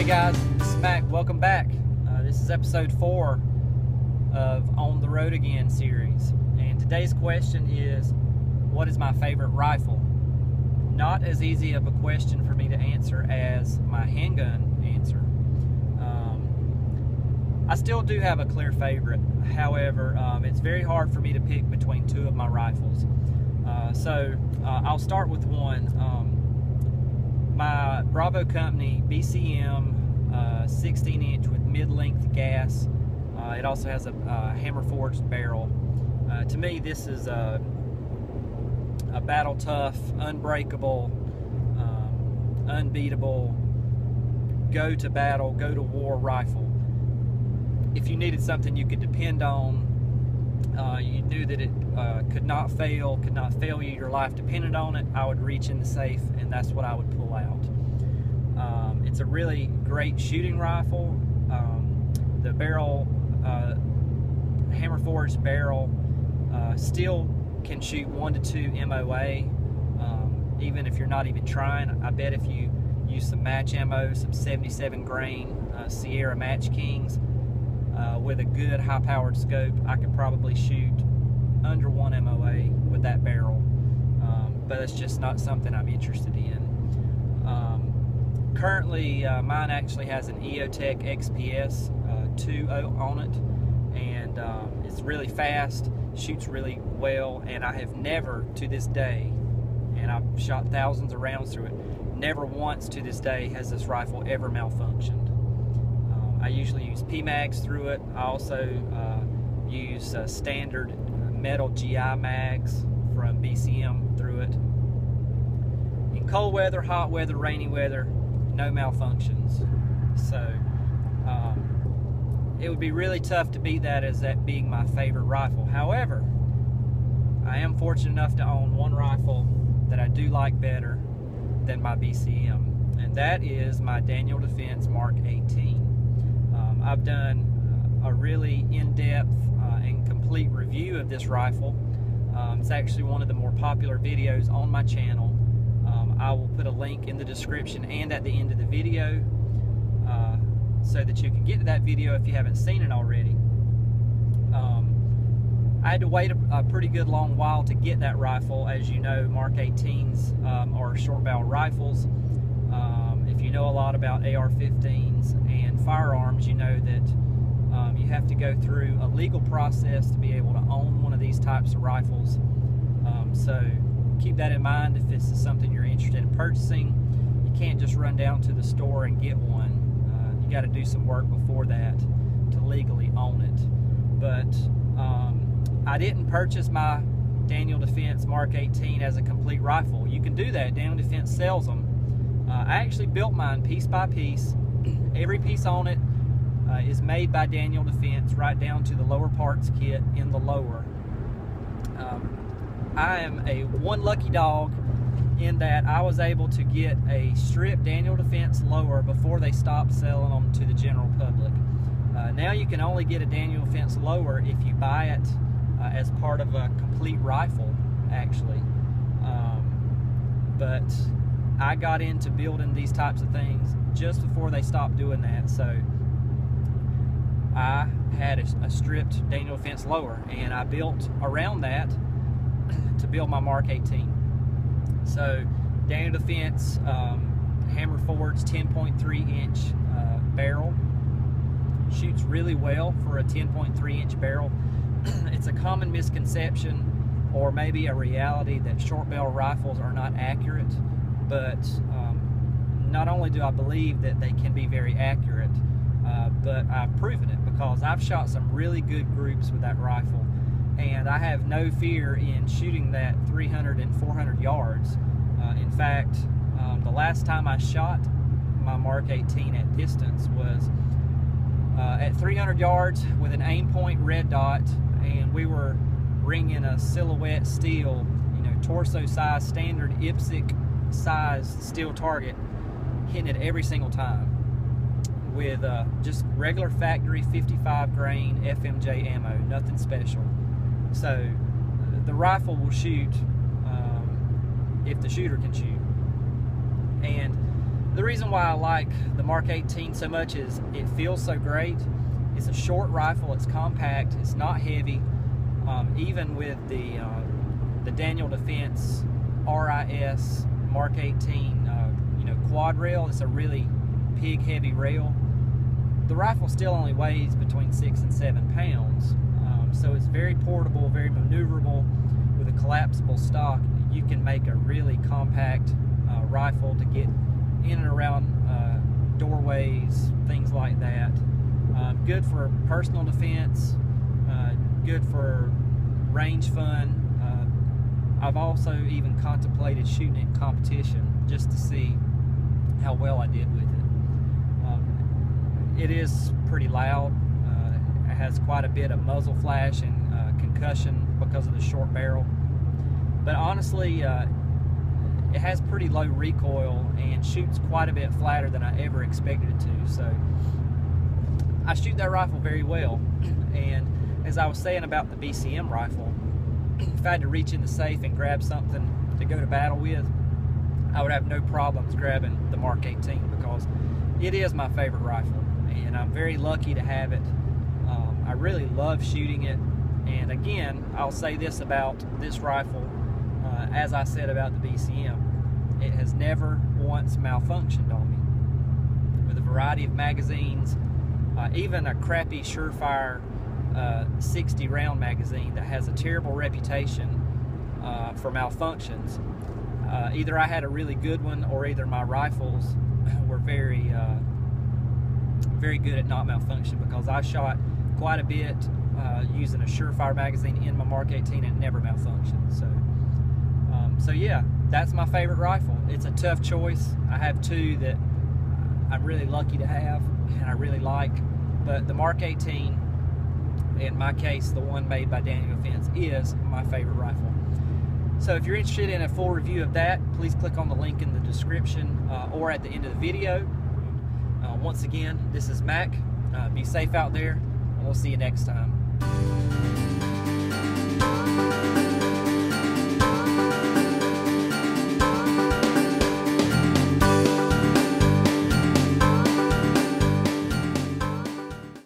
guys, this is Mac. Welcome back. This is episode 4 of On the Road Again series. And today's question is, what is my favorite rifle? Not as easy of a question for me to answer as my handgun answer. I still do have a clear favorite. However, it's very hard for me to pick between two of my rifles. I'll start with one. My Bravo Company BCM 16-inch with mid-length gas. It also has a hammer-forged barrel. To me, this is a battle-tough, unbreakable, unbeatable, go-to-battle, go-to-war rifle. If you needed something you could depend on, you knew that it could not fail you, your life depended on it, I would reach in the safe and that's what I would pull out. It's a really great shooting rifle. The barrel, hammer forged barrel, still can shoot 1 to 2 MOA, even if you're not even trying. I bet if you use some match ammo, some 77 grain Sierra Match Kings, with a good high-powered scope, I could probably shoot under 1 MOA with that barrel, but it's just not something I'm interested in. Currently, mine actually has an EOTech XPS 2.0 on it, and it's really fast, shoots really well, and I have never to this day, and I've shot thousands of rounds through it, never once to this day has this rifle ever malfunctioned. I usually use PMags through it. I also use standard metal GI mags from BCM through it. In cold weather, hot weather, rainy weather, no malfunctions. So it would be really tough to beat that as that being my favorite rifle. However, I am fortunate enough to own one rifle that I do like better than my BCM, and that is my Daniel Defense Mark 18. I've done a really in-depth and complete review of this rifle. It's actually one of the more popular videos on my channel. I will put a link in the description and at the end of the video so that you can get to that video if you haven't seen it already. I had to wait a pretty good long while to get that rifle. As you know, Mark 18s are short barrel rifles. If you know a lot about AR-15s and firearms, you know that you have to go through a legal process to be able to own one of these types of rifles. So keep that in mind if this is something you're interested in purchasing. You can't just run down to the store and get one. You got to do some work before that to legally own it. But I didn't purchase my Daniel Defense Mark 18 as a complete rifle. You can do that. Daniel Defense sells them. I actually built mine piece by piece. Every piece on it is made by Daniel Defense, right down to the lower parts kit in the lower. I am a one lucky dog in that I was able to get a stripped Daniel Defense lower before they stopped selling them to the general public. Now you can only get a Daniel Defense lower if you buy it as part of a complete rifle, actually. But I got into building these types of things just before they stopped doing that, so I had a stripped Daniel Defense lower, and I built around that to build my Mark 18. So Daniel Defense hammer forged 10.3-inch barrel, shoots really well for a 10.3-inch barrel. It's a common misconception, or maybe a reality, that short barrel rifles are not accurate. But not only do I believe that they can be very accurate, but I've proven it because I've shot some really good groups with that rifle, and I have no fear in shooting that 300 and 400 yards. In fact, the last time I shot my Mark 18 at distance was at 300 yards with an aim point red dot, and we were ringing a silhouette steel, torso size standard IPSC size steel target, hitting it every single time with just regular factory 55 grain FMJ ammo, nothing special. So the rifle will shoot if the shooter can shoot. And The reason why I like the Mark 18 so much is it feels so great. It's a short rifle, it's compact, it's not heavy. Even with the Daniel Defense RIS Mark 18 quad rail, it's a really big heavy rail. The rifle still only weighs between 6 and 7 pounds, so it's very portable, very maneuverable. With a collapsible stock, you can make a really compact rifle to get in and around doorways, things like that. Good for personal defense, good for range fun. I've also even contemplated shooting it in competition just to see how well I did with it. It is pretty loud. It has quite a bit of muzzle flash and concussion because of the short barrel. But honestly, it has pretty low recoil and shoots quite a bit flatter than I ever expected it to. So I shoot that rifle very well. And as I was saying about the BCM rifle, if I had to reach in the safe and grab something to go to battle with, I would have no problems grabbing the Mark 18 because it is my favorite rifle, and I'm very lucky to have it. I really love shooting it, and again, I'll say this about this rifle, as I said about the BCM, it has never once malfunctioned on me. With a variety of magazines, even a crappy Surefire 60 round magazine that has a terrible reputation for malfunctions. Either I had a really good one, or either my rifles were very good at not malfunctioning, because I shot quite a bit using a Surefire magazine in my Mark 18 and it never malfunctioned. So yeah, that's my favorite rifle. It's a tough choice. I have two that I'm really lucky to have and I really like, but the Mark 18, in my case, the one made by Daniel Defense, is my favorite rifle. So if you're interested in a full review of that, please click on the link in the description or at the end of the video. Once again, this is Mac. Be safe out there, and we'll see you next time.